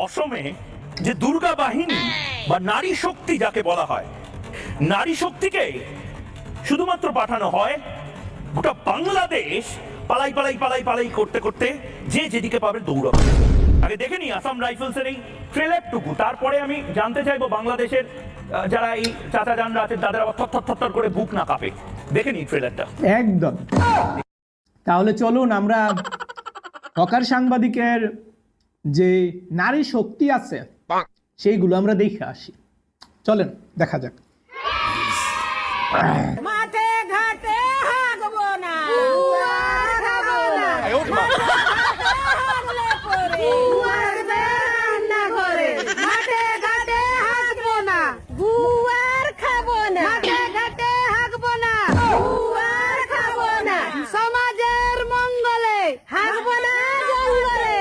অসমে যে দুর্গা বাহিনী বা নারী শক্তি যাকে বলা হয়, নারী শক্তিকে শুধুমাত্র পাঠানো হয় গোটা বাংলাদেশ পালাই পালাই পালাই পালাই করতে করতে যে যেদিকে পাবে দৌড়াবে। আগে দেখে নি আসাম রাইফেলসের এই ট্রেলারটুকু, তারপরে আমি জানতে চাইবো বাংলাদেশের যারা এই চাচা জানরা আছেন তাদের আবার থর করে বুক না কাঁপে। দেখে নি ট্রেলারটা একদম। তাহলে চলুন আমরা হকার সাংবাদিকের যে নারী শক্তি আছে সেইগুলো আমরা দেখে আসি। চলেন দেখা যাক। মাঠে ঘাটে হাগবো না, মাঠে ঘাটে হাগবো না, গুয়ার খাবো না, মাঠে ঘাটে হাগবো না, গুয়ার খাবো না, সমাজের মঙ্গলে হাগবো না জঙ্গলে।